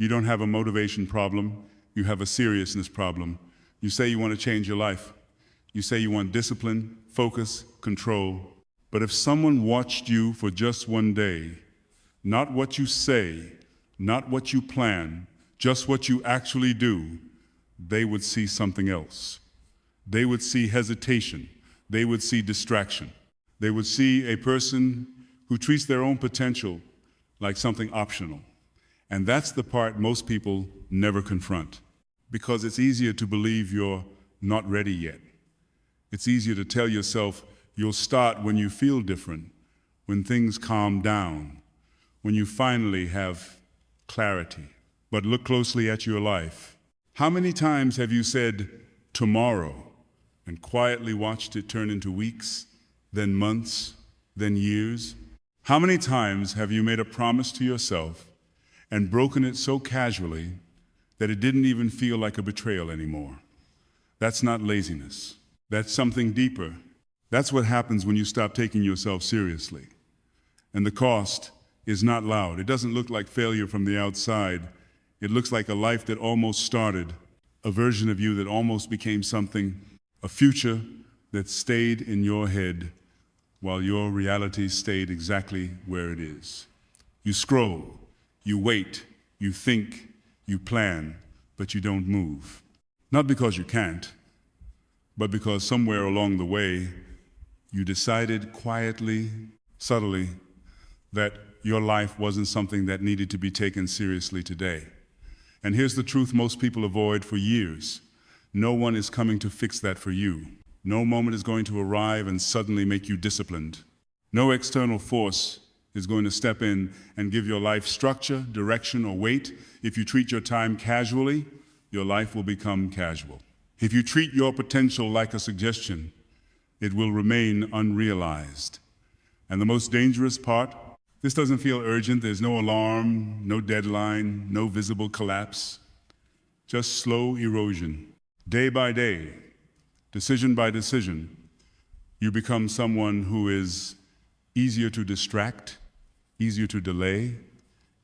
You don't have a motivation problem, you have a seriousness problem. You say you want to change your life. You say you want discipline, focus, control. But if someone watched you for just one day, not what you say, not what you plan, just what you actually do, they would see something else. They would see hesitation. They would see distraction. They would see a person who treats their own potential like something optional. And that's the part most people never confront, because it's easier to believe you're not ready yet. It's easier to tell yourself you'll start when you feel different, when things calm down, when you finally have clarity. But look closely at your life. How many times have you said tomorrow and quietly watched it turn into weeks, then months, then years? How many times have you made a promise to yourself and broken it so casually that it didn't even feel like a betrayal anymore? That's not laziness. That's something deeper. That's what happens when you stop taking yourself seriously. And the cost is not loud. It doesn't look like failure from the outside. It looks like a life that almost started, a version of you that almost became something, a future that stayed in your head while your reality stayed exactly where it is. You scroll, you wait, you think, you plan, but you don't move. Not because you can't, but because somewhere along the way, you decided quietly, subtly, that your life wasn't something that needed to be taken seriously today. And here's the truth most people avoid for years. No one is coming to fix that for you. No moment is going to arrive and suddenly make you disciplined. No external force is going to step in and give your life structure, direction, or weight. If you treat your time casually, your life will become casual. If you treat your potential like a suggestion, it will remain unrealized. And the most dangerous part, this doesn't feel urgent. There's no alarm, no deadline, no visible collapse. Just slow erosion. Day by day, decision by decision, you become someone who is easier to distract, easier to delay,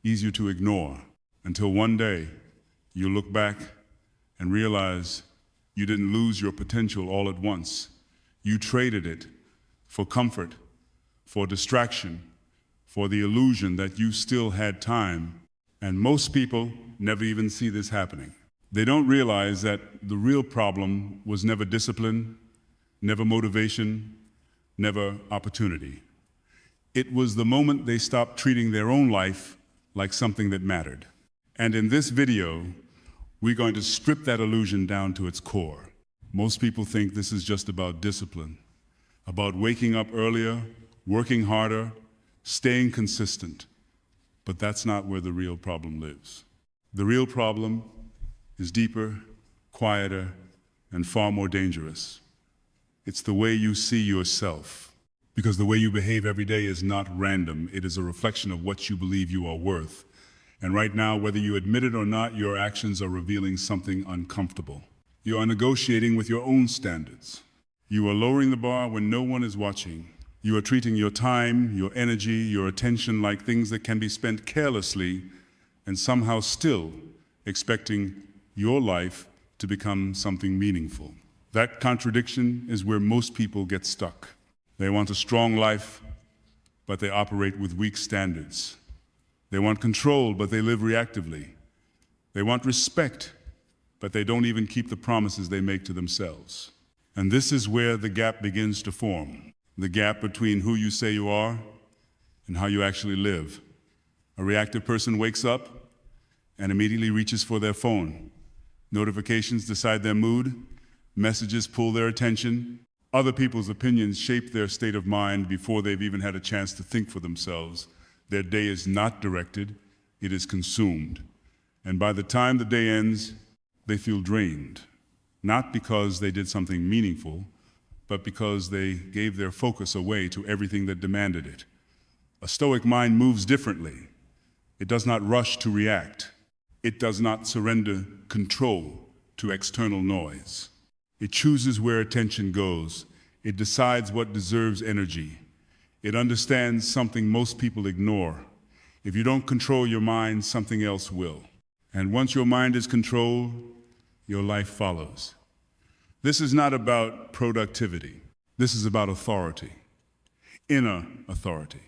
easier to ignore, until one day you look back and realize you didn't lose your potential all at once. You traded it for comfort, for distraction, for the illusion that you still had time. And most people never even see this happening. They don't realize that the real problem was never discipline, never motivation, never opportunity. It was the moment they stopped treating their own life like something that mattered. And in this video, we're going to strip that illusion down to its core. Most people think this is just about discipline, about waking up earlier, working harder, staying consistent. But that's not where the real problem lives. The real problem is deeper, quieter, and far more dangerous. It's the way you see yourself. Because the way you behave every day is not random. It is a reflection of what you believe you are worth. And right now, whether you admit it or not, your actions are revealing something uncomfortable. You are negotiating with your own standards. You are lowering the bar when no one is watching. You are treating your time, your energy, your attention like things that can be spent carelessly and somehow still expecting your life to become something meaningful. That contradiction is where most people get stuck. They want a strong life, but they operate with weak standards. They want control, but they live reactively. They want respect, but they don't even keep the promises they make to themselves. And this is where the gap begins to form. The gap between who you say you are and how you actually live. A reactive person wakes up and immediately reaches for their phone. Notifications decide their mood. Messages pull their attention. Other people's opinions shape their state of mind before they've even had a chance to think for themselves. Their day is not directed, it is consumed. And by the time the day ends, they feel drained. Not because they did something meaningful, but because they gave their focus away to everything that demanded it. A Stoic mind moves differently. It does not rush to react. It does not surrender control to external noise. It chooses where attention goes. It decides what deserves energy. It understands something most people ignore. If you don't control your mind, something else will. And once your mind is controlled, your life follows. This is not about productivity. This is about authority, inner authority.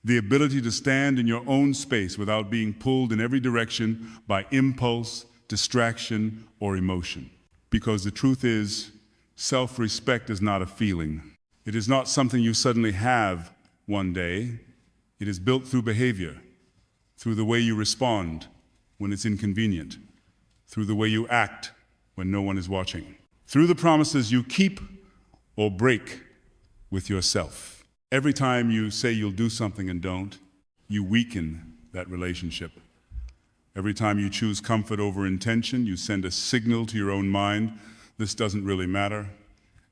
The ability to stand in your own space without being pulled in every direction by impulse, distraction, or emotion. Because the truth is, self-respect is not a feeling. It is not something you suddenly have one day. It is built through behavior, through the way you respond when it's inconvenient, through the way you act when no one is watching, through the promises you keep or break with yourself. Every time you say you'll do something and don't, you weaken that relationship. Every time you choose comfort over intention, you send a signal to your own mind, this doesn't really matter.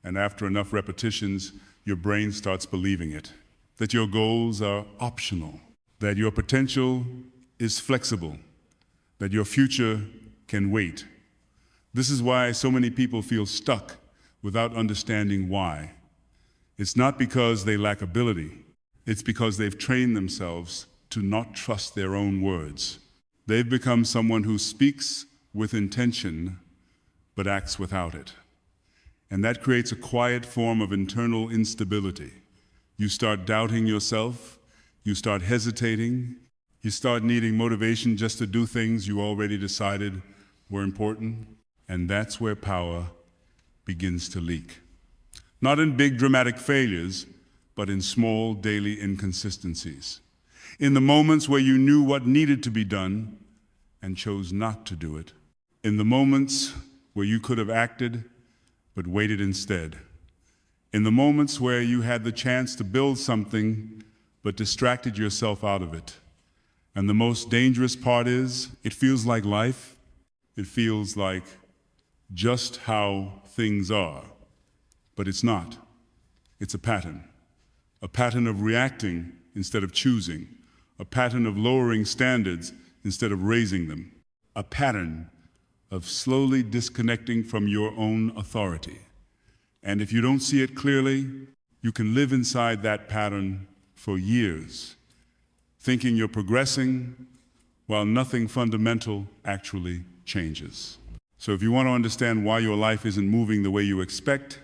And after enough repetitions, your brain starts believing it, that your goals are optional, that your potential is flexible, that your future can wait. This is why so many people feel stuck without understanding why. It's not because they lack ability. It's because they've trained themselves to not trust their own words. They've become someone who speaks with intention, but acts without it. And that creates a quiet form of internal instability. You start doubting yourself, you start hesitating, you start needing motivation just to do things you already decided were important, and that's where power begins to leak. Not in big dramatic failures, but in small daily inconsistencies. In the moments where you knew what needed to be done and chose not to do it. In the moments where you could have acted but waited instead. In the moments where you had the chance to build something but distracted yourself out of it. And the most dangerous part is, it feels like life. It feels like just how things are. But it's not. It's a pattern of reacting instead of choosing, a pattern of lowering standards instead of raising them, a pattern of slowly disconnecting from your own authority. And if you don't see it clearly, you can live inside that pattern for years, thinking you're progressing while nothing fundamental actually changes. So if you want to understand why your life isn't moving the way you expect,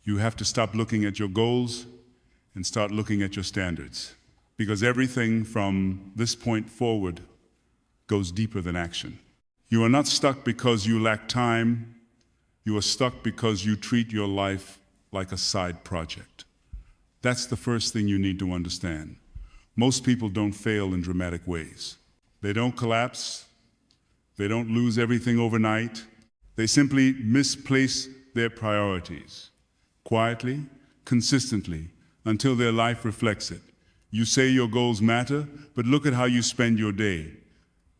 you have to stop looking at your goals and start looking at your standards. Because everything from this point forward goes deeper than action. You are not stuck because you lack time. You are stuck because you treat your life like a side project. That's the first thing you need to understand. Most people don't fail in dramatic ways. They don't collapse. They don't lose everything overnight. They simply misplace their priorities. Quietly, consistently, until their life reflects it. You say your goals matter, but look at how you spend your day.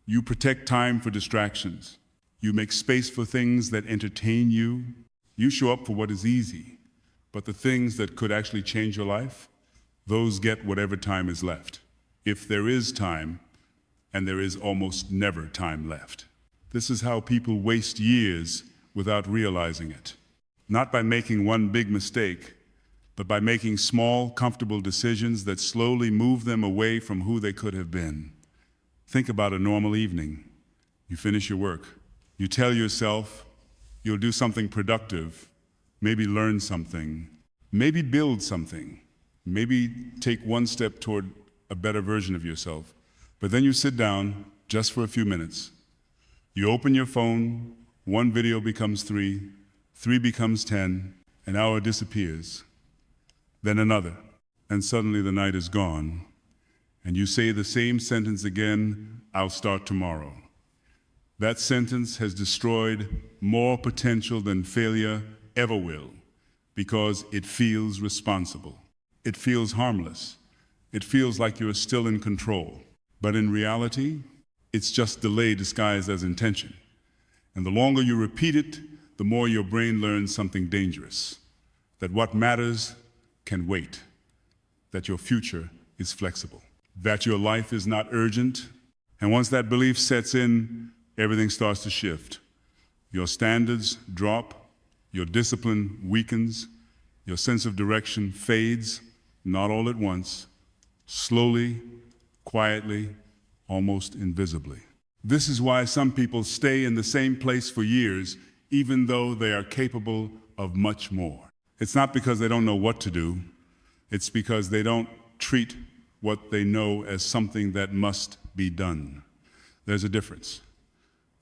You protect time for distractions. You make space for things that entertain you. You show up for what is easy, but the things that could actually change your life, those get whatever time is left. If there is time, and there is almost never time left. This is how people waste years without realizing it. Not by making one big mistake, but by making small, comfortable decisions that slowly move them away from who they could have been. Think about a normal evening. You finish your work. You tell yourself you'll do something productive, maybe learn something, maybe build something, maybe take one step toward a better version of yourself. But then you sit down just for a few minutes. You open your phone, one video becomes three becomes 10, an hour disappears, then another, and suddenly the night is gone, and you say the same sentence again, I'll start tomorrow. That sentence has destroyed more potential than failure ever will, because it feels responsible. It feels harmless. It feels like you're still in control. But in reality, it's just delay disguised as intention. And the longer you repeat it, the more your brain learns something dangerous, that what matters can wait, that your future is flexible, that your life is not urgent. And once that belief sets in, everything starts to shift. Your standards drop, your discipline weakens, your sense of direction fades, not all at once, slowly, quietly, almost invisibly. This is why some people stay in the same place for years, even though they are capable of much more. It's not because they don't know what to do. It's because they don't treat what they know as something that must be done. There's a difference,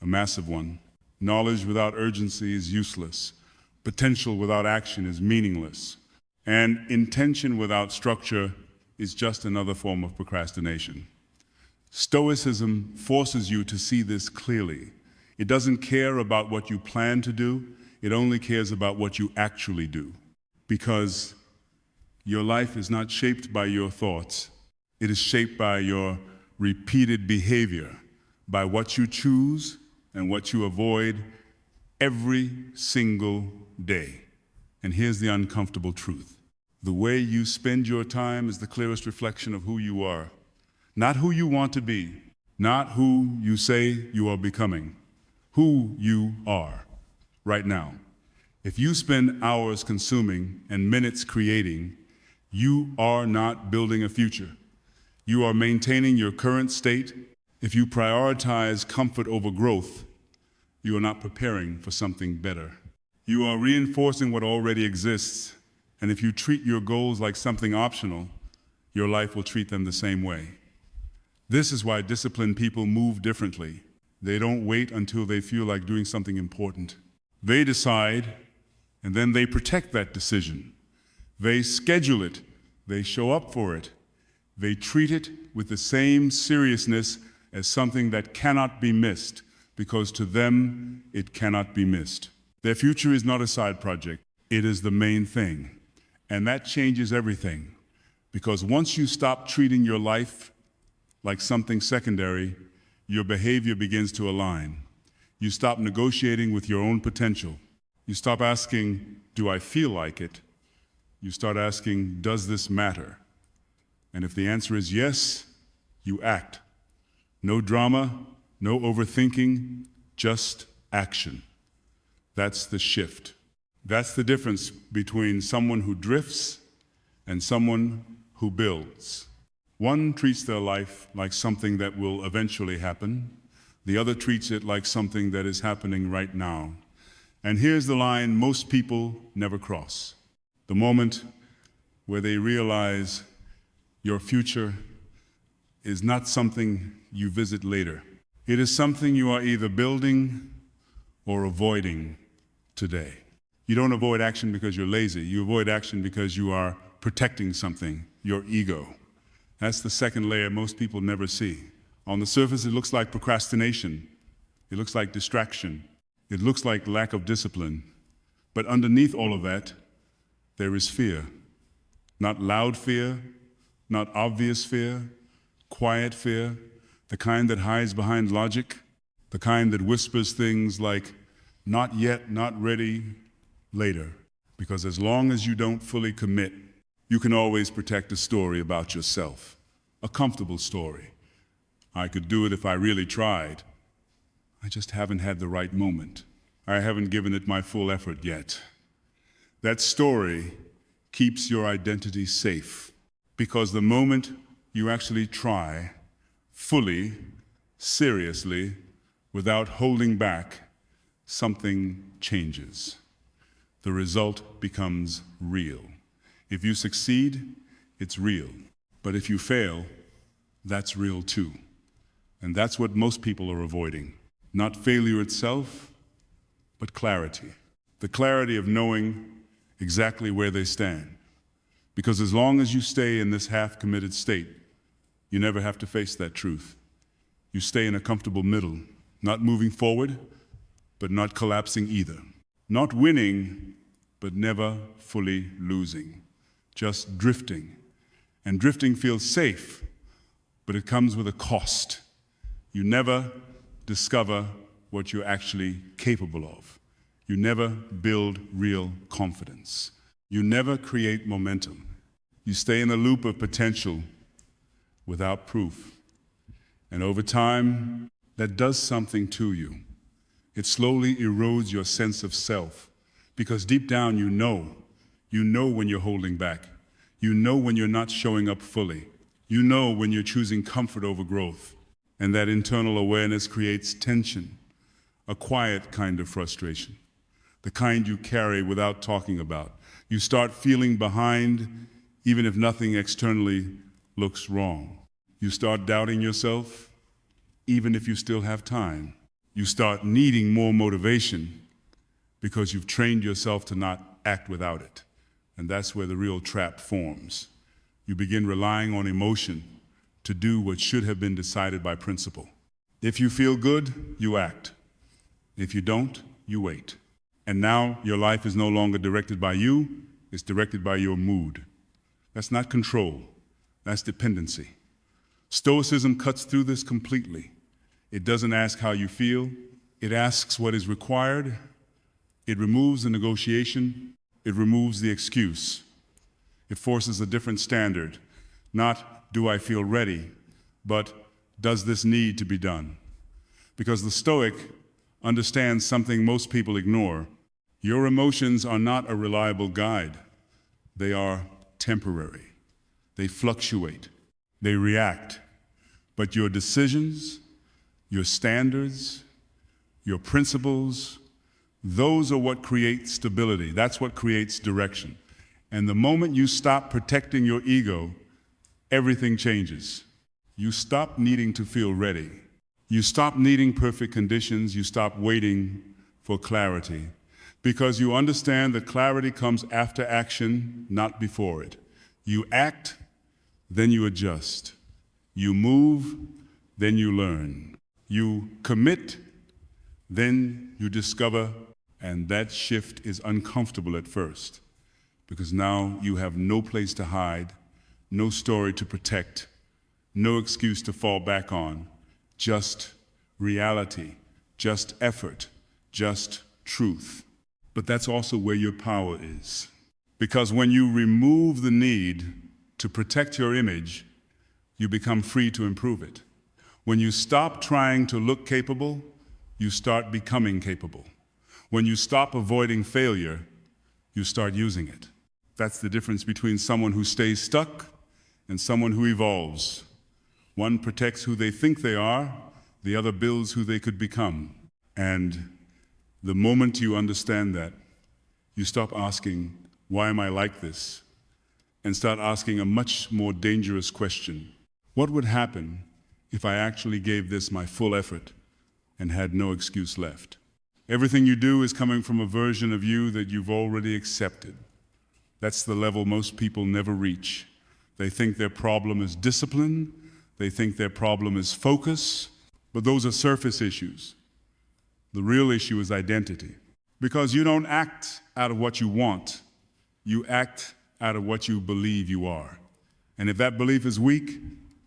a massive one. Knowledge without urgency is useless. Potential without action is meaningless. And intention without structure is just another form of procrastination. Stoicism forces you to see this clearly. It doesn't care about what you plan to do, it only cares about what you actually do. Because your life is not shaped by your thoughts, it is shaped by your repeated behavior, by what you choose and what you avoid every single day. And here's the uncomfortable truth. The way you spend your time is the clearest reflection of who you are. Not who you want to be, not who you say you are becoming, who you are right now. If you spend hours consuming and minutes creating, you are not building a future. You are maintaining your current state. If you prioritize comfort over growth, you are not preparing for something better. You are reinforcing what already exists, and if you treat your goals like something optional, your life will treat them the same way. This is why disciplined people move differently. They don't wait until they feel like doing something important. They decide, and then they protect that decision. They schedule it. They show up for it. They treat it with the same seriousness as something that cannot be missed, because to them, it cannot be missed. Their future is not a side project. It is the main thing. And that changes everything. Because once you stop treating your life like something secondary, your behavior begins to align. You stop negotiating with your own potential. You stop asking, do I feel like it? You start asking, does this matter? And if the answer is yes, you act. No drama, no overthinking, just action. That's the shift. That's the difference between someone who drifts and someone who builds. One treats their life like something that will eventually happen. The other treats it like something that is happening right now. And here's the line most people never cross. The moment where they realize your future is not something you visit later. It is something you are either building or avoiding today. You don't avoid action because you're lazy. You avoid action because you are protecting something, your ego. That's the second layer most people never see. On the surface, it looks like procrastination. It looks like distraction. It looks like lack of discipline. But underneath all of that, there is fear. Not loud fear, not obvious fear, quiet fear, the kind that hides behind logic, the kind that whispers things like, not yet, not ready, later. Because as long as you don't fully commit, you can always protect a story about yourself, a comfortable story. I could do it if I really tried. I just haven't had the right moment. I haven't given it my full effort yet. That story keeps your identity safe, because the moment you actually try, fully, seriously, without holding back, something changes. The result becomes real. If you succeed, it's real. But if you fail, that's real too. And that's what most people are avoiding. Not failure itself, but clarity. The clarity of knowing exactly where they stand. Because as long as you stay in this half-committed state, you never have to face that truth. You stay in a comfortable middle, not moving forward, but not collapsing either. Not winning, but never fully losing. Just drifting. And drifting feels safe, but it comes with a cost. You never discover what you're actually capable of. You never build real confidence. You never create momentum. You stay in a loop of potential without proof. And over time, that does something to you. It slowly erodes your sense of self, because deep down you know when you're holding back. You know when you're not showing up fully. You know when you're choosing comfort over growth. And that internal awareness creates tension, a quiet kind of frustration, the kind you carry without talking about. You start feeling behind even if nothing externally looks wrong. You start doubting yourself even if you still have time. You start needing more motivation because you've trained yourself to not act without it. And that's where the real trap forms. You begin relying on emotion to do what should have been decided by principle. If you feel good, you act. If you don't, you wait. And now your life is no longer directed by you, it's directed by your mood. That's not control, that's dependency. Stoicism cuts through this completely. It doesn't ask how you feel, it asks what is required. It removes the negotiation, it removes the excuse. It forces a different standard. Not, do I feel ready, but does this need to be done? Because the Stoic understands something most people ignore. Your emotions are not a reliable guide. They are temporary. They fluctuate. They react. But your decisions, your standards, your principles, those are what create stability. That's what creates direction. And the moment you stop protecting your ego, everything changes. You stop needing to feel ready. You stop needing perfect conditions. You stop waiting for clarity. Because you understand that clarity comes after action, not before it. You act, then you adjust. You move, then you learn. You commit, then you discover, and that shift is uncomfortable at first, because now you have no place to hide, no story to protect, no excuse to fall back on, just reality, just effort, just truth. But that's also where your power is. Because when you remove the need to protect your image, you become free to improve it. When you stop trying to look capable, you start becoming capable. When you stop avoiding failure, you start using it. That's the difference between someone who stays stuck and someone who evolves. One protects who they think they are, the other builds who they could become. And the moment you understand that, you stop asking, why am I like this? And start asking a much more dangerous question. What would happen if I actually gave this my full effort and had no excuse left? Everything you do is coming from a version of you that you've already accepted. That's the level most people never reach. They think their problem is discipline, they think their problem is focus, but those are surface issues. The real issue is identity. Because you don't act out of what you want, you act out of what you believe you are. And if that belief is weak,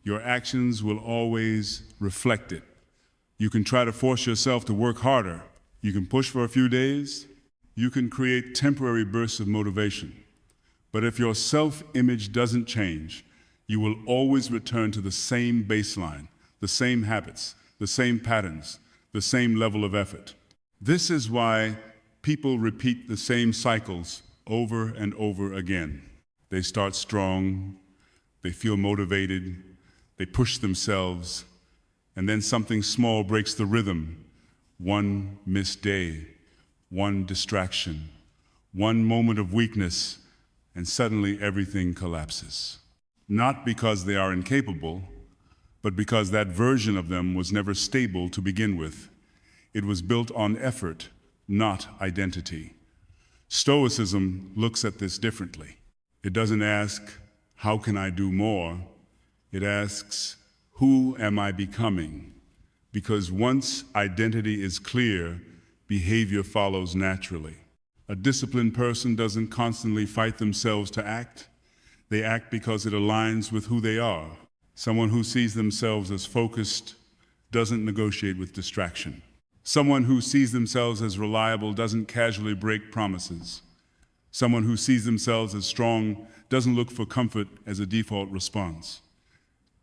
your actions will always reflect it. You can try to force yourself to work harder. You can push for a few days. You can create temporary bursts of motivation. But if your self-image doesn't change, you will always return to the same baseline, the same habits, the same patterns, the same level of effort. This is why people repeat the same cycles over and over again. They start strong, they feel motivated, they push themselves, and then something small breaks the rhythm. One missed day, one distraction, one moment of weakness, and suddenly everything collapses. Not because they are incapable, but because that version of them was never stable to begin with. It was built on effort, not identity. Stoicism looks at this differently. It doesn't ask, how can I do more? It asks, who am I becoming? Because once identity is clear, behavior follows naturally. A disciplined person doesn't constantly fight themselves to act. They act because it aligns with who they are. Someone who sees themselves as focused doesn't negotiate with distraction. Someone who sees themselves as reliable doesn't casually break promises. Someone who sees themselves as strong doesn't look for comfort as a default response.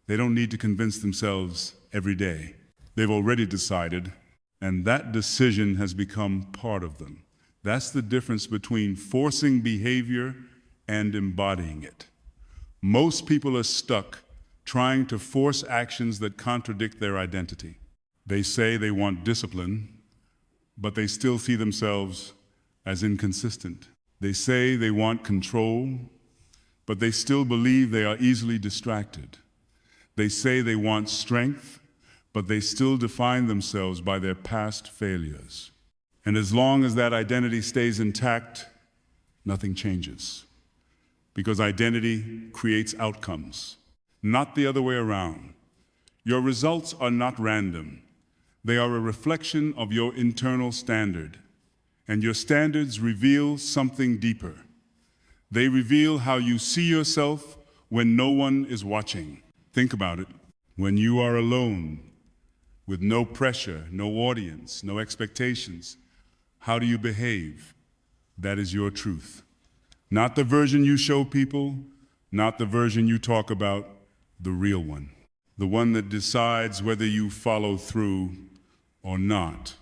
They don't need to convince themselves every day. They've already decided, and that decision has become part of them. That's the difference between forcing behavior and embodying it. Most people are stuck trying to force actions that contradict their identity. They say they want discipline, but they still see themselves as inconsistent. They say they want control, but they still believe they are easily distracted. They say they want strength, but they still define themselves by their past failures. And as long as that identity stays intact, nothing changes. Because identity creates outcomes, not the other way around. Your results are not random. They are a reflection of your internal standard. And your standards reveal something deeper. They reveal how you see yourself when no one is watching. Think about it. When you are alone, with no pressure, no audience, no expectations, how do you behave? That is your truth. Not the version you show people, not the version you talk about, the real one. The one that decides whether you follow through or not.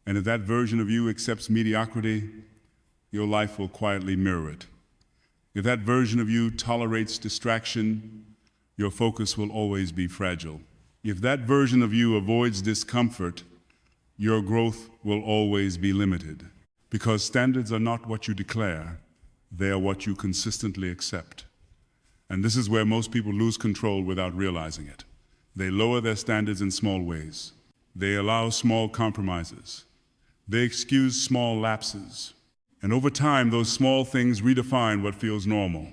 And if that version of you accepts mediocrity, your life will quietly mirror it. If that version of you tolerates distraction, your focus will always be fragile. If that version of you avoids discomfort, your growth will always be limited. Because standards are not what you declare, they are what you consistently accept. And this is where most people lose control without realizing it. They lower their standards in small ways. They allow small compromises. They excuse small lapses. And over time, those small things redefine what feels normal,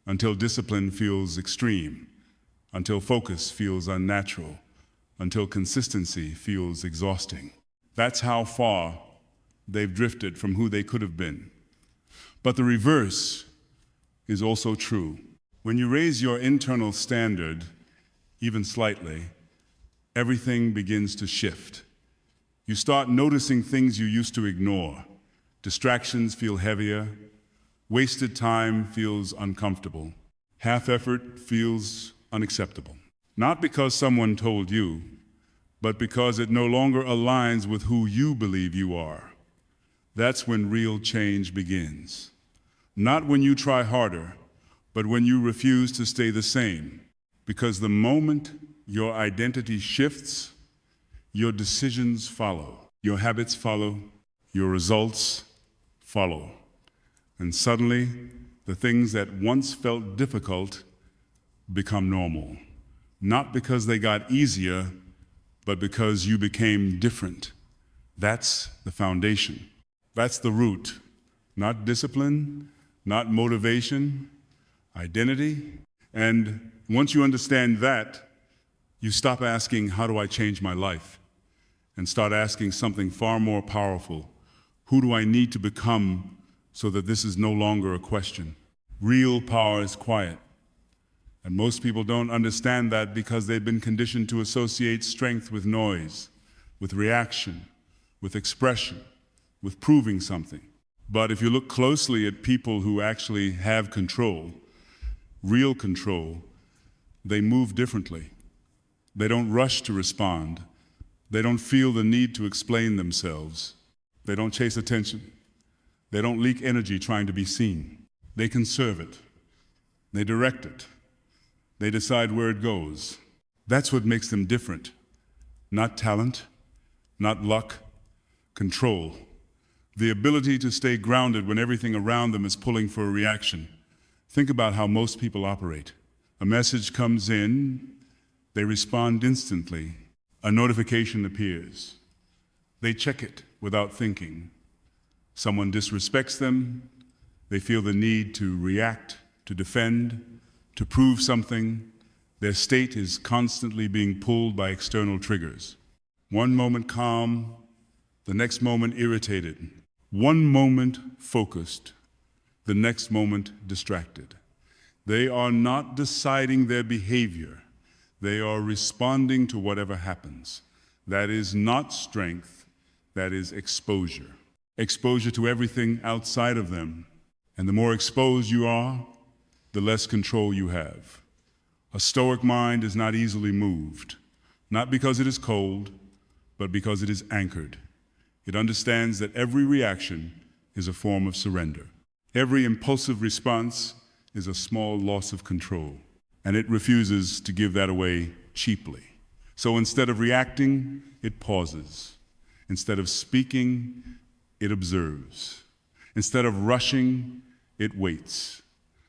until discipline feels extreme, until focus feels unnatural, until consistency feels exhausting. That's how far they've drifted from who they could have been. But the reverse is also true. When you raise your internal standard, even slightly, everything begins to shift. You start noticing things you used to ignore. Distractions feel heavier. Wasted time feels uncomfortable. Half effort feels unacceptable. Not because someone told you, but because it no longer aligns with who you believe you are. That's when real change begins. Not when you try harder, but when you refuse to stay the same. Because the moment your identity shifts, your decisions follow, your habits follow, your results follow. And suddenly, the things that once felt difficult become normal. Not because they got easier, but because you became different. That's the foundation. That's the root. Not discipline, not motivation, identity. And once you understand that, you stop asking, how do I change my life? And start asking something far more powerful. Who do I need to become so that this is no longer a question? Real power is quiet. And most people don't understand that because they've been conditioned to associate strength with noise, with reaction, with expression, with proving something. But if you look closely at people who actually have control, real control, they move differently. They don't rush to respond. They don't feel the need to explain themselves. They don't chase attention. They don't leak energy trying to be seen. They conserve it. They direct it. They decide where it goes. That's what makes them different. Not talent, not luck, control. The ability to stay grounded when everything around them is pulling for a reaction. Think about how most people operate. A message comes in, they respond instantly. A notification appears. They check it without thinking. Someone disrespects them, they feel the need to react, to defend, to prove something. Their state is constantly being pulled by external triggers. One moment calm, the next moment irritated. One moment focused, the next moment distracted. They are not deciding their behavior. They are responding to whatever happens. That is not strength, that is exposure. Exposure to everything outside of them. And the more exposed you are, the less control you have. A Stoic mind is not easily moved, not because it is cold, but because it is anchored. It understands that every reaction is a form of surrender. Every impulsive response is a small loss of control. and it refuses to give that away cheaply. So instead of reacting, it pauses. Instead of speaking, it observes. Instead of rushing, it waits,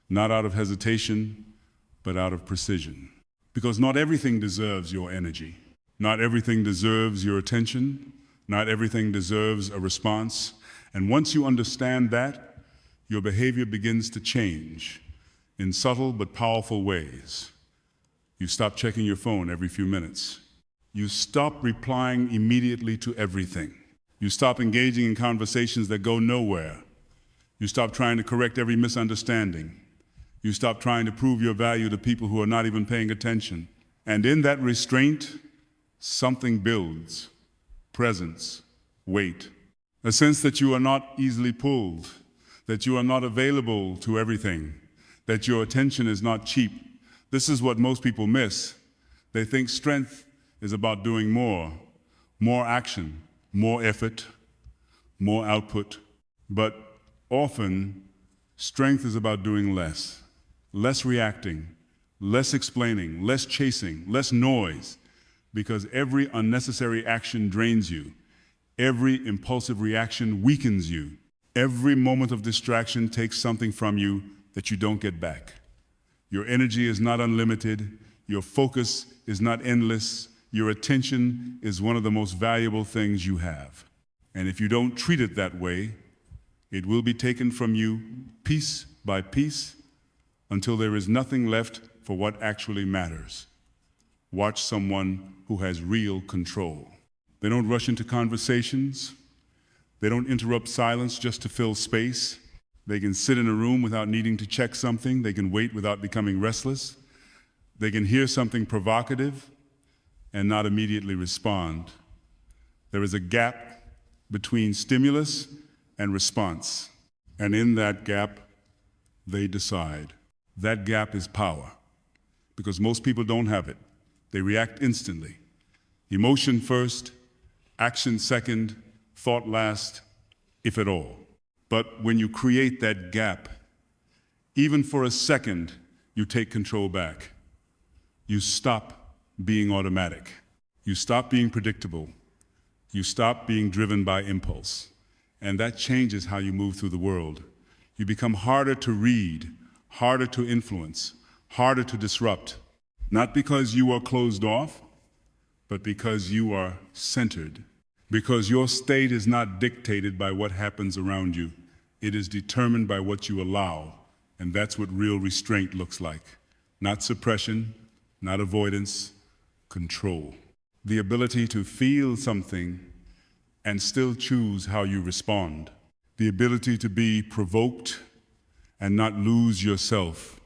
not out of hesitation, but out of precision. Because not everything deserves your energy. Not everything deserves your attention. Not everything deserves a response. And once you understand that, your behavior begins to change in subtle but powerful ways. You stop checking your phone every few minutes. You stop replying immediately to everything. You stop engaging in conversations that go nowhere. You stop trying to correct every misunderstanding. You stop trying to prove your value to people who are not even paying attention. And in that restraint, something builds: presence, weight, a sense that you are not easily pulled, that you are not available to everything, that your attention is not cheap. This is what most people miss. They think strength is about doing more action, more effort, more output. But often, strength is about doing less reacting, less explaining, less chasing, less noise, because every unnecessary action drains you. Every impulsive reaction weakens you. Every moment of distraction takes something from you that you don't get back. Your energy is not unlimited. Your focus is not endless. Your attention is one of the most valuable things you have. And if you don't treat it that way, it will be taken from you piece by piece until there is nothing left for what actually matters. Watch someone who has real control. They don't rush into conversations. They don't interrupt silence just to fill space. They can sit in a room without needing to check something. They can wait without becoming restless. They can hear something provocative and not immediately respond. There is a gap between stimulus and response, and in that gap, they decide. That gap is power, because most people don't have it. They react instantly. Emotion first, action second, thought last, if at all. But when you create that gap, even for a second, you take control back. You stop being automatic. You stop being predictable. You stop being driven by impulse. And that changes how you move through the world. You become harder to read, harder to influence, harder to disrupt. Not because you are closed off, but because you are centered. Because your state is not dictated by what happens around you. It is determined by what you allow. And that's what real restraint looks like. Not suppression, not avoidance, control. The ability to feel something and still choose how you respond. The ability to be provoked and not lose yourself.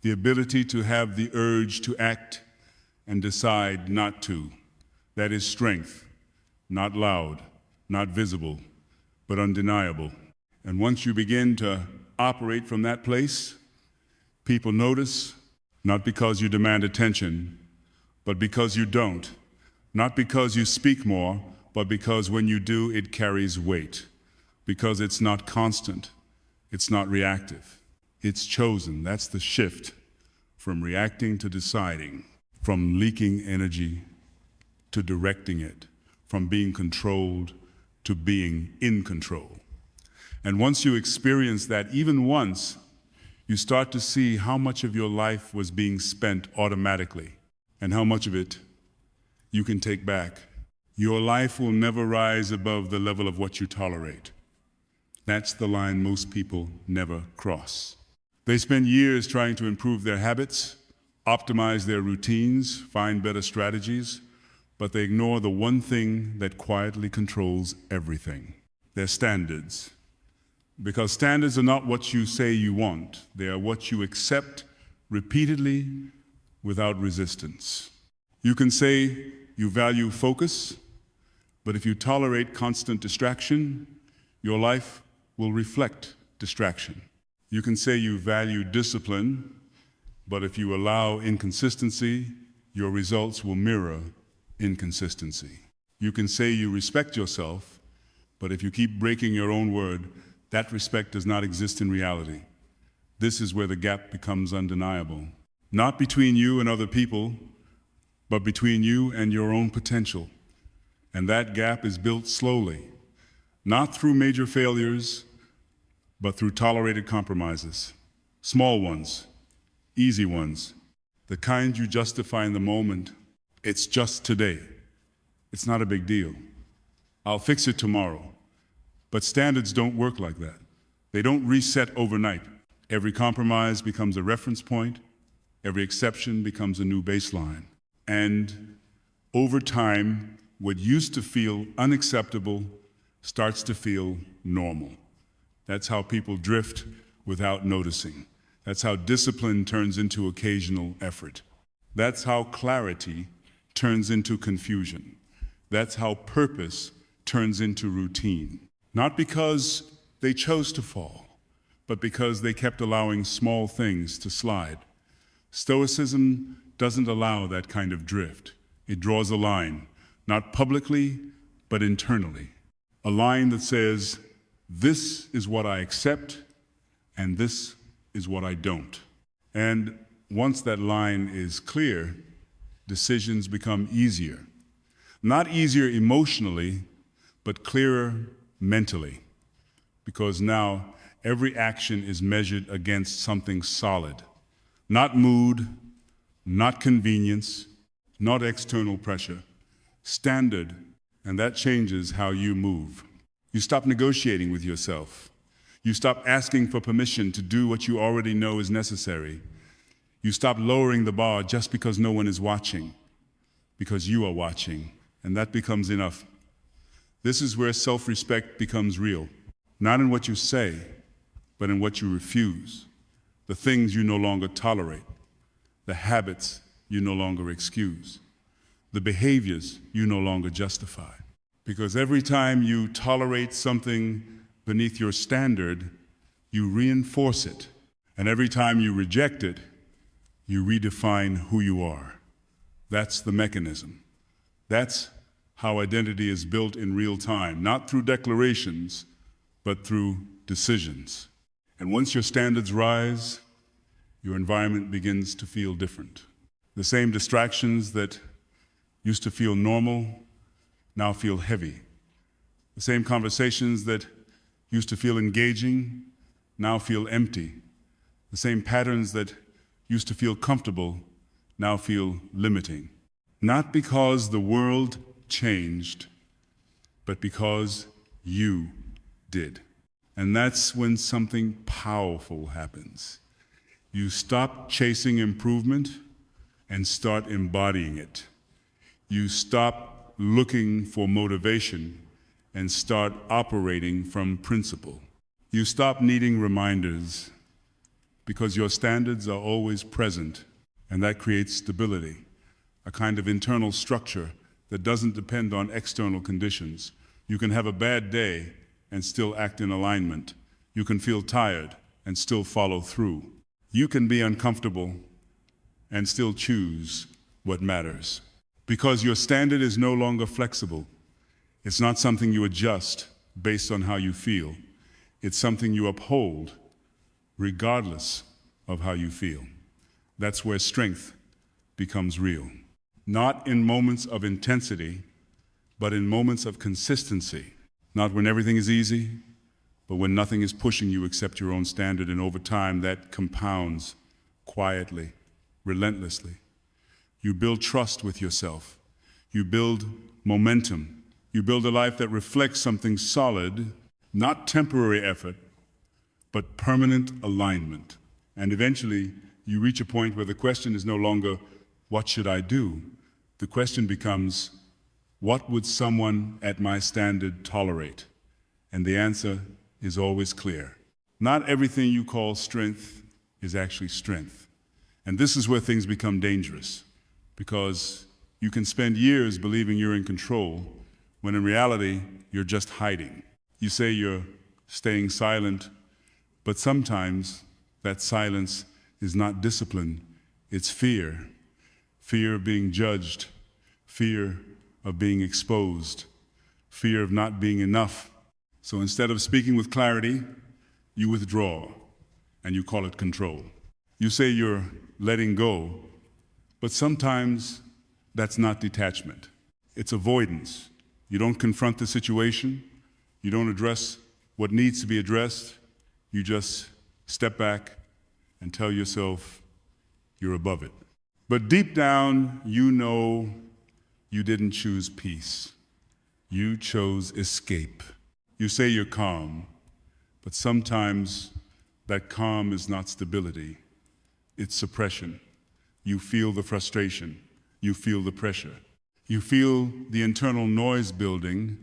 The ability to have the urge to act and decide not to. That is strength. Not loud, not visible, but undeniable. And once you begin to operate from that place, people notice, not because you demand attention, but because you don't. Not because you speak more, but because when you do, it carries weight. Because it's not constant, it's not reactive. It's chosen. That's the shift from reacting to deciding, from leaking energy to directing it, from being controlled to being in control. And once you experience that, even once, you start to see how much of your life was being spent automatically and how much of it you can take back. Your life will never rise above the level of what you tolerate. That's the line most people never cross. They spend years trying to improve their habits, optimize their routines, find better strategies, but they ignore the one thing that quietly controls everything: their standards. Because standards are not what you say you want. They are what you accept repeatedly without resistance. You can say you value focus, but if you tolerate constant distraction, your life will reflect distraction. You can say you value discipline, but if you allow inconsistency, your results will mirror inconsistency. You can say you respect yourself, but if you keep breaking your own word, that respect does not exist in reality. This is where the gap becomes undeniable. Not between you and other people, but between you and your own potential. And that gap is built slowly, not through major failures, but through tolerated compromises. Small ones, easy ones, the kind you justify in the moment. It's just today. It's not a big deal. I'll fix it tomorrow. But standards don't work like that. They don't reset overnight. Every compromise becomes a reference point. Every exception becomes a new baseline. And over time, what used to feel unacceptable starts to feel normal. That's how people drift without noticing. That's how discipline turns into occasional effort. That's how clarity turns into confusion. That's how purpose turns into routine. Not because they chose to fall, but because they kept allowing small things to slide. Stoicism doesn't allow that kind of drift. It draws a line, not publicly, but internally. A line that says, this is what I accept, and this is what I don't. And once that line is clear, decisions become easier. Not easier emotionally, but clearer mentally. Because now every action is measured against something solid. Not mood, not convenience, not external pressure. Standard, and that changes how you move. You stop negotiating with yourself. You stop asking for permission to do what you already know is necessary. You stop lowering the bar just because no one is watching, because you are watching, and that becomes enough. This is where self-respect becomes real, not in what you say, but in what you refuse, the things you no longer tolerate, the habits you no longer excuse, the behaviors you no longer justify. Because every time you tolerate something beneath your standard, you reinforce it. And every time you reject it, you redefine who you are. That's the mechanism. That's how identity is built in real time, not through declarations, but through decisions. And once your standards rise, your environment begins to feel different. The same distractions that used to feel normal now feel heavy. The same conversations that used to feel engaging now feel empty. The same patterns that used to feel comfortable now feel limiting. Not because the world changed, but because you did. And that's when something powerful happens. You stop chasing improvement and start embodying it. You stop looking for motivation and start operating from principle. You stop needing reminders because your standards are always present, and that creates stability, a kind of internal structure that doesn't depend on external conditions. You can have a bad day and still act in alignment. You can feel tired and still follow through. You can be uncomfortable and still choose what matters. Because your standard is no longer flexible. It's not something you adjust based on how you feel. It's something you uphold regardless of how you feel. That's where strength becomes real. Not in moments of intensity, but in moments of consistency. Not when everything is easy, but when nothing is pushing you except your own standard, and over time that compounds quietly, relentlessly. You build trust with yourself. You build momentum. You build a life that reflects something solid, not temporary effort, but permanent alignment. And eventually, you reach a point where the question is no longer, what should I do? The question becomes, what would someone at my standard tolerate? And the answer is always clear. Not everything you call strength is actually strength. And this is where things become dangerous, because you can spend years believing you're in control, when in reality, you're just hiding. You say you're staying silent, but sometimes that silence is not discipline, it's fear. Fear of being judged, fear of being exposed, fear of not being enough. So instead of speaking with clarity, you withdraw, and you call it control. You say you're letting go, but sometimes that's not detachment. It's avoidance. You don't confront the situation. You don't address what needs to be addressed. You just step back and tell yourself you're above it. But deep down, you know you didn't choose peace. You chose escape. You say you're calm, but sometimes that calm is not stability. It's suppression. You feel the frustration. You feel the pressure. You feel the internal noise building,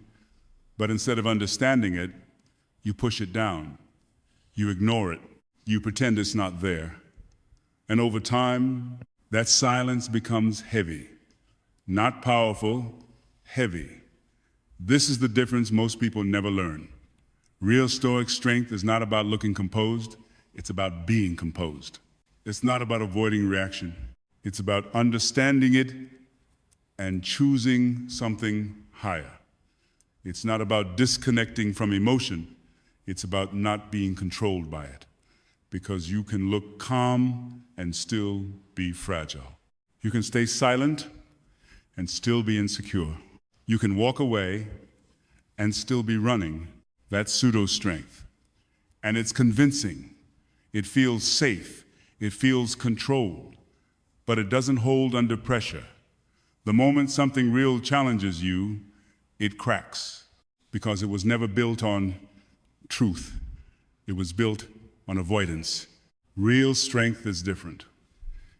but instead of understanding it, you push it down. You ignore it. You pretend it's not there. And over time, that silence becomes heavy. Not powerful, heavy. This is the difference most people never learn. Real Stoic strength is not about looking composed, it's about being composed. It's not about avoiding reaction. It's about understanding it and choosing something higher. It's not about disconnecting from emotion. It's about not being controlled by it. Because you can look calm and still be fragile. You can stay silent and still be insecure. You can walk away and still be running. That's pseudo-strength. And it's convincing. It feels safe. It feels controlled. But it doesn't hold under pressure. The moment something real challenges you, it cracks. Because it was never built on truth. It was built on avoidance. Real strength is different.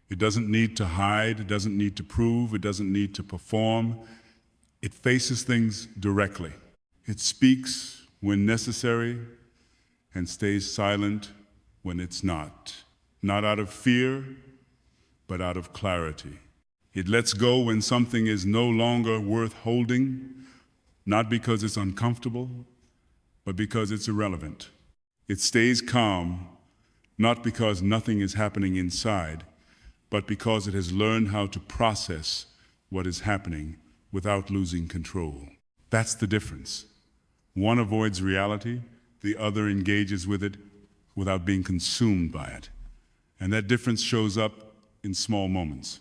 It doesn't need to hide, it doesn't need to prove, it doesn't need to perform. It faces things directly. It speaks when necessary and stays silent when it's not. Not out of fear, but out of clarity. It lets go when something is no longer worth holding, not because it's uncomfortable, but because it's irrelevant. It stays calm, not because nothing is happening inside, but because it has learned how to process what is happening without losing control. That's the difference. One avoids reality, the other engages with it without being consumed by it. And that difference shows up in small moments.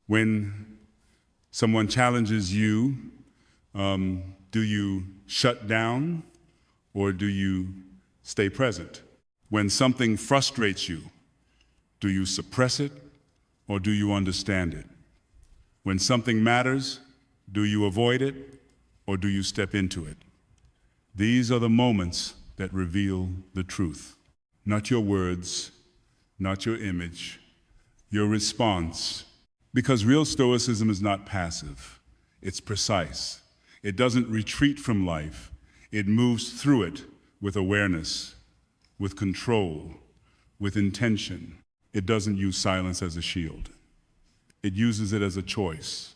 When someone challenges you, do you shut down or do you stay present? When something frustrates you, do you suppress it or do you understand it? When something matters, do you avoid it or do you step into it? These are the moments that reveal the truth. Not your words, not your image, your response. Because real Stoicism is not passive, it's precise. It doesn't retreat from life, it moves through it with awareness, with control, with intention. It doesn't use silence as a shield. It uses it as a choice.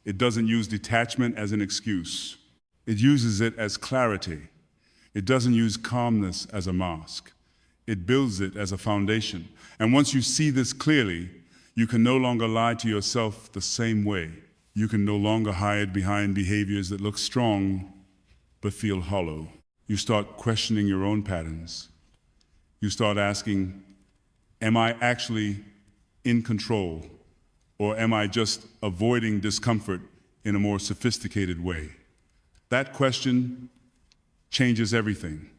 It doesn't use detachment as an excuse. It uses it as clarity. It doesn't use calmness as a mask. It builds it as a foundation. And once you see this clearly, you can no longer lie to yourself the same way. You can no longer hide behind behaviors that look strong but feel hollow. You start questioning your own patterns. You start asking, am I actually in control? Or am I just avoiding discomfort in a more sophisticated way? That question changes everything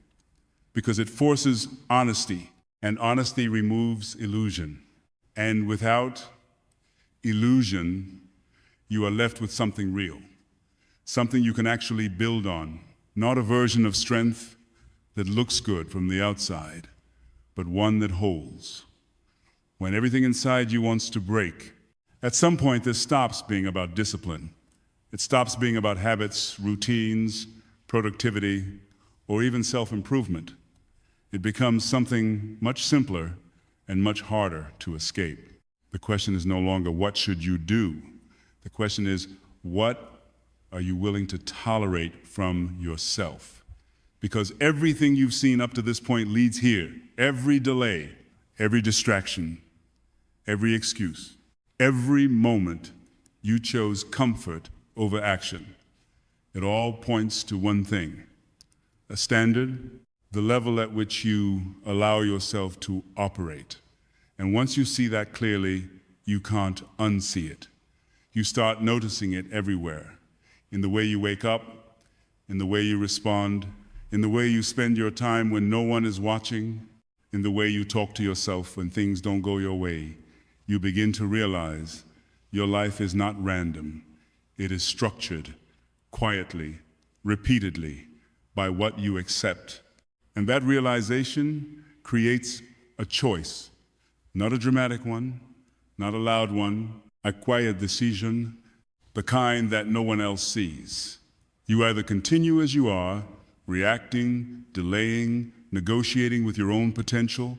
because it forces honesty, and honesty removes illusion. And without illusion, you are left with something real, something you can actually build on, not a version of strength that looks good from the outside, but one that holds. When everything inside you wants to break, at some point this stops being about discipline. It stops being about habits, routines, productivity, or even self-improvement. It becomes something much simpler and much harder to escape. The question is no longer what should you do? The question is what are you willing to tolerate from yourself? Because everything you've seen up to this point leads here. Every delay, every distraction, every excuse, every moment you chose comfort over action. It all points to one thing: a standard, the level at which you allow yourself to operate. And once you see that clearly, you can't unsee it. You start noticing it everywhere, in the way you wake up, in the way you respond, in the way you spend your time when no one is watching, in the way you talk to yourself when things don't go your way. You begin to realize your life is not random. It is structured, quietly, repeatedly, by what you accept. And that realization creates a choice, not a dramatic one, not a loud one, a quiet decision, the kind that no one else sees. You either continue as you are, reacting, delaying, negotiating with your own potential,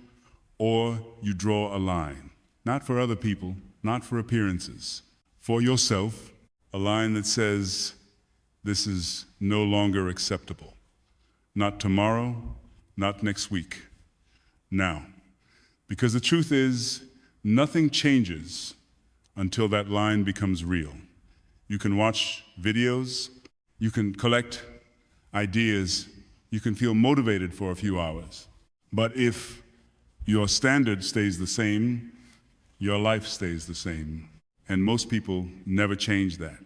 or you draw a line. Not for other people, not for appearances. For yourself, a line that says, this is no longer acceptable. Not tomorrow, not next week. Now. Because the truth is, nothing changes until that line becomes real. You can watch videos, you can collect ideas, you can feel motivated for a few hours. But if your standard stays the same, your life stays the same. And most people never change that.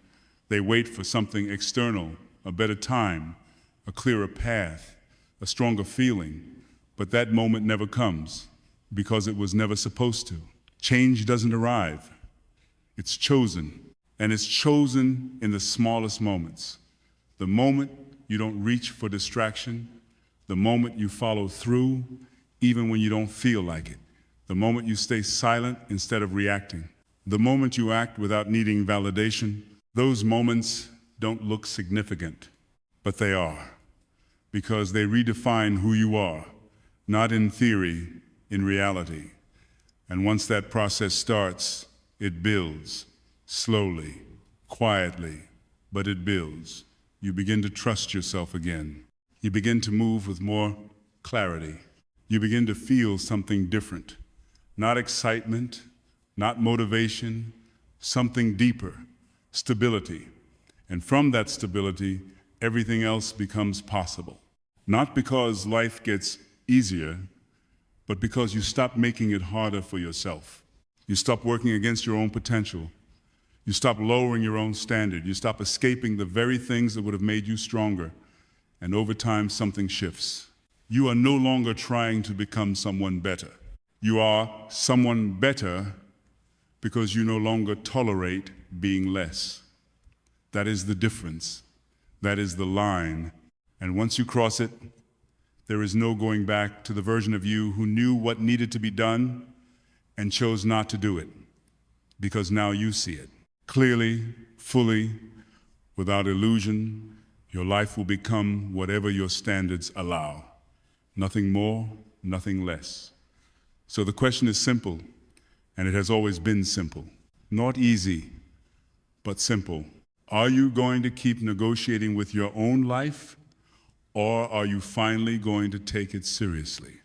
They wait for something external, a better time, a clearer path, a stronger feeling. But that moment never comes because it was never supposed to. Change doesn't arrive. It's chosen. And it's chosen in the smallest moments. The moment you don't reach for distraction, the moment you follow through, even when you don't feel like it, the moment you stay silent instead of reacting, the moment you act without needing validation. Those moments don't look significant, but they are, because they redefine who you are, not in theory, in reality. And once that process starts, it builds, slowly, quietly, but it builds. You begin to trust yourself again. You begin to move with more clarity. You begin to feel something different. Not excitement, not motivation, something deeper, stability. And from that stability, everything else becomes possible. Not because life gets easier, but because you stop making it harder for yourself. You stop working against your own potential. You stop lowering your own standard. You stop escaping the very things that would have made you stronger. And over time, something shifts. You are no longer trying to become someone better. You are someone better because you no longer tolerate being less. That is the difference. That is the line. And once you cross it, there is no going back to the version of you who knew what needed to be done and chose not to do it, because now you see it. Clearly, fully, without illusion, your life will become whatever your standards allow. Nothing more, nothing less. So the question is simple, and it has always been simple. Not easy, but simple. Are you going to keep negotiating with your own life, or are you finally going to take it seriously?